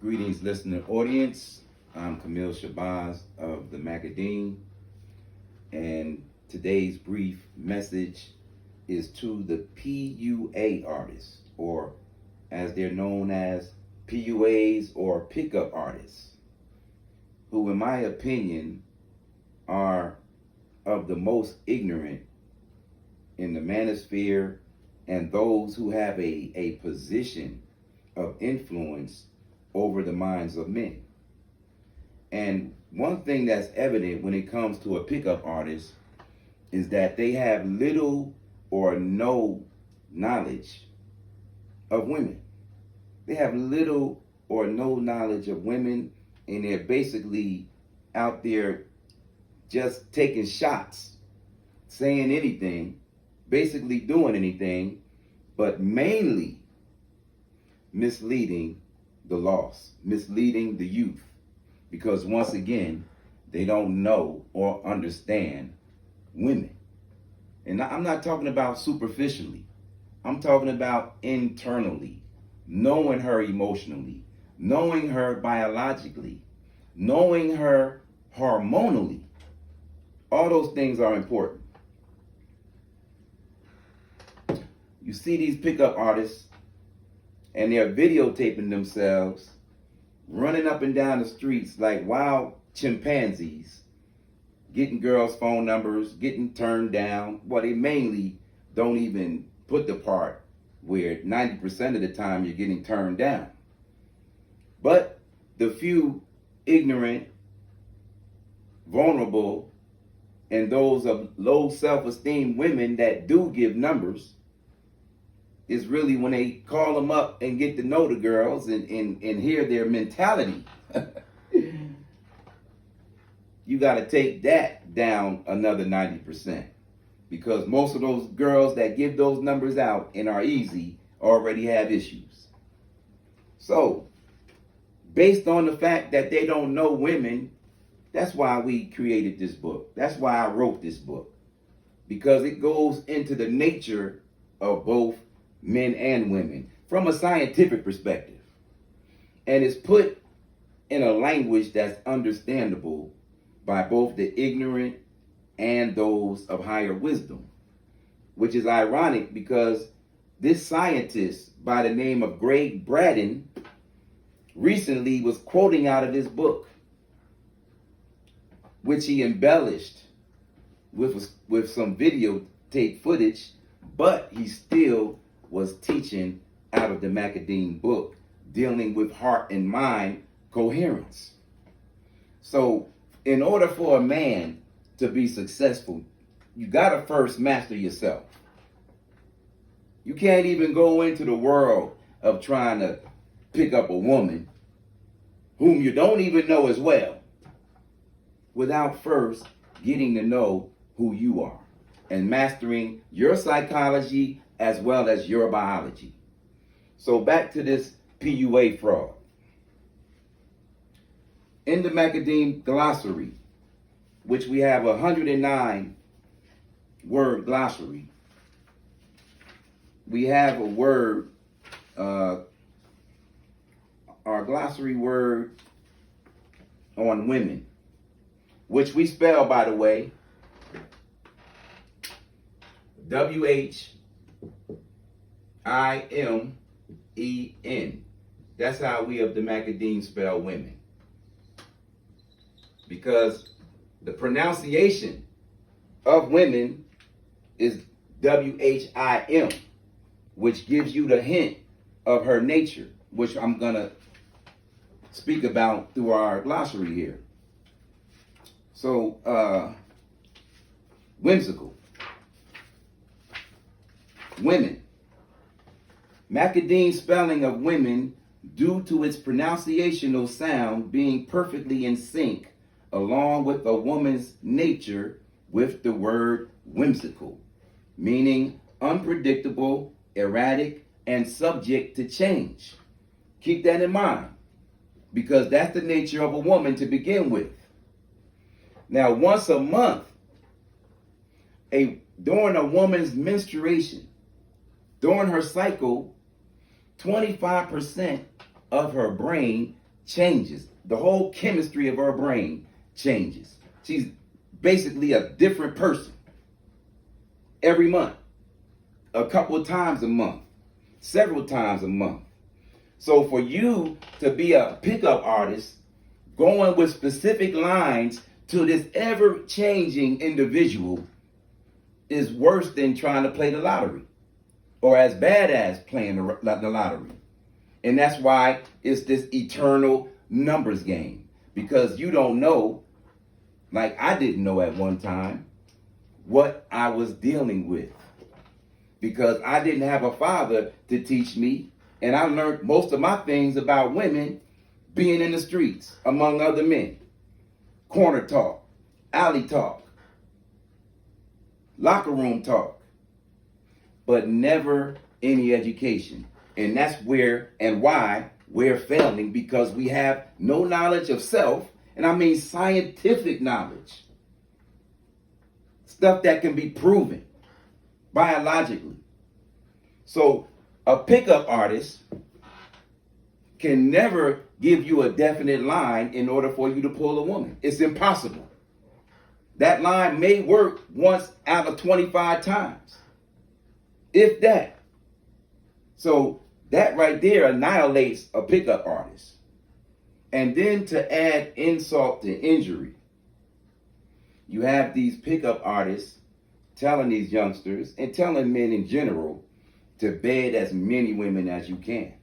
Greetings, listener audience. I'm Camille Shabazz of the Macadine, and today's brief message is to the PUA artists, or as they're known as PUAs or pickup artists, who, in my opinion, are of the most ignorant in the manosphere and those who have a position of influence over the minds of men. And one thing that's evident when it comes to a pickup artist is that they have little or no knowledge of women. They have little or no knowledge of women, and they're basically out there just taking shots, saying anything, basically doing anything, but mainly misleading the lost, misleading the youth, because once again, they don't know or understand women. And I'm not talking about superficially. I'm talking about internally, knowing her emotionally, knowing her biologically, knowing her hormonally. All those things are important. You see these pickup artists, and they're videotaping themselves running up and down the streets like wild chimpanzees, getting girls' phone numbers, getting turned down. Well, they mainly don't even put the part where 90% of the time you're getting turned down. But the few ignorant, vulnerable, and those of low self-esteem women that do give numbers is really when they call them up and get to know the girls and hear their mentality. You got to take that down another 90%, because most of those girls that give those numbers out and are easy already have issues. So, based on the fact that they don't know women, that's why we created this book. That's why I wrote this book, because it goes into the nature of both men and women from a scientific perspective, and it's put in a language that's understandable by both the ignorant and those of higher wisdom, which is ironic because this scientist by the name of Greg Braden recently was quoting out of this book, which he embellished with some videotape footage, but he still was teaching out of the Macadine book, dealing with heart and mind coherence. So in order for a man to be successful, you gotta first master yourself. You can't even go into the world of trying to pick up a woman whom you don't even know as well without first getting to know who you are and mastering your psychology as well as your biology. So back to this PUA fraud. In the Macadine glossary, which we have a 109 word glossary, we have a word, our glossary word on women, which we spell, by the way, W-H-I-M-E-N. That's how we of the Macadine spell women. Because the pronunciation of women is W-H-I-M, which gives you the hint of her nature, which I'm going to speak about through our glossary here. So, whimsical. Women. Macadine spelling of women due to its pronunciational sound being perfectly in sync along with a woman's nature with the word whimsical, meaning unpredictable, erratic, and subject to change. Keep that in mind, because that's the nature of a woman to begin with. Now, once a month, during a woman's menstruation, during her cycle, 25% of her brain changes. The whole chemistry of her brain changes. She's basically a different person every month, a couple of times a month, several times a month. So for you to be a pickup artist, going with specific lines to this ever-changing individual is worse than trying to play the lottery, or as bad as playing the lottery. And that's why it's this eternal numbers game, because you don't know, like I didn't know at one time, what I was dealing with, because I didn't have a father to teach me, and I learned most of my things about women being in the streets among other men. Corner talk, alley talk, locker room talk, but never any education. And that's where and why we're failing, because we have no knowledge of self, and I mean scientific knowledge. Stuff that can be proven biologically. So a pickup artist can never give you a definite line in order for you to pull a woman. It's impossible. That line may work once out of 25 times, if that. So that right there annihilates a pickup artist. And then to add insult to injury, you have these pickup artists telling these youngsters and telling men in general to bed as many women as you can.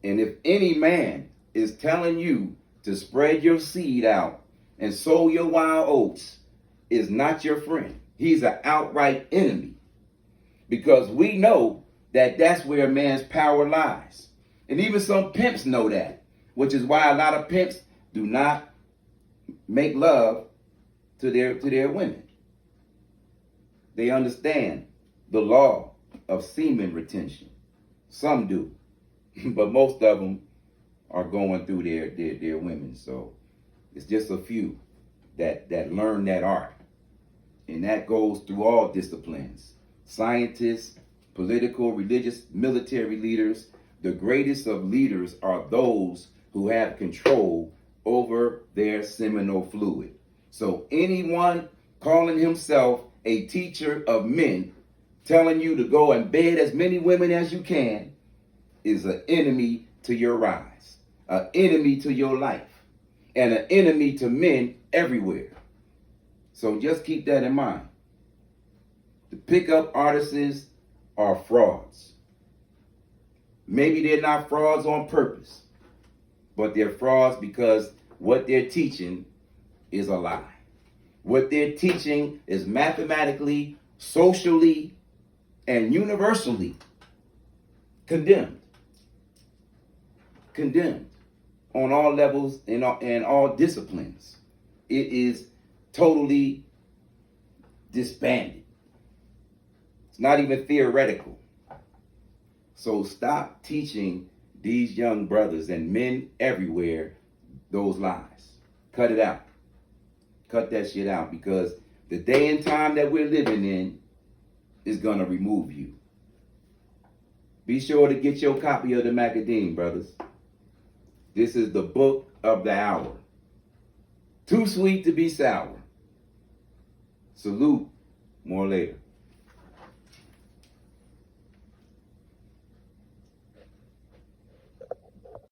And if any man is telling you to spread your seed out and sow your wild oats, is not your friend. He's an outright enemy. Because we know that that's where a man's power lies. And even some pimps know that, which is why a lot of pimps do not make love to their women. They understand the law of semen retention. Some do, but most of them are going through their women. So it's just a few that learn that art. And that goes through all disciplines. Scientists, political, religious, military leaders. The greatest of leaders are those who have control over their seminal fluid. So anyone calling himself a teacher of men, telling you to go and bed as many women as you can, is an enemy to your rise, an enemy to your life, and an enemy to men everywhere. So just keep that in mind. The pickup artists are frauds. Maybe they're not frauds on purpose, but they're frauds because what they're teaching is a lie. What they're teaching is mathematically, socially, and universally condemned. Condemned on all levels and all disciplines. It is totally disbanded. It's not even theoretical. So stop teaching these young brothers and men everywhere those lies. Cut it out. Cut that shit out, because the day and time that we're living in is going to remove you. Be sure to get your copy of the Macadine, brothers. This is the book of the hour. Too sweet to be sour. Salute. More later.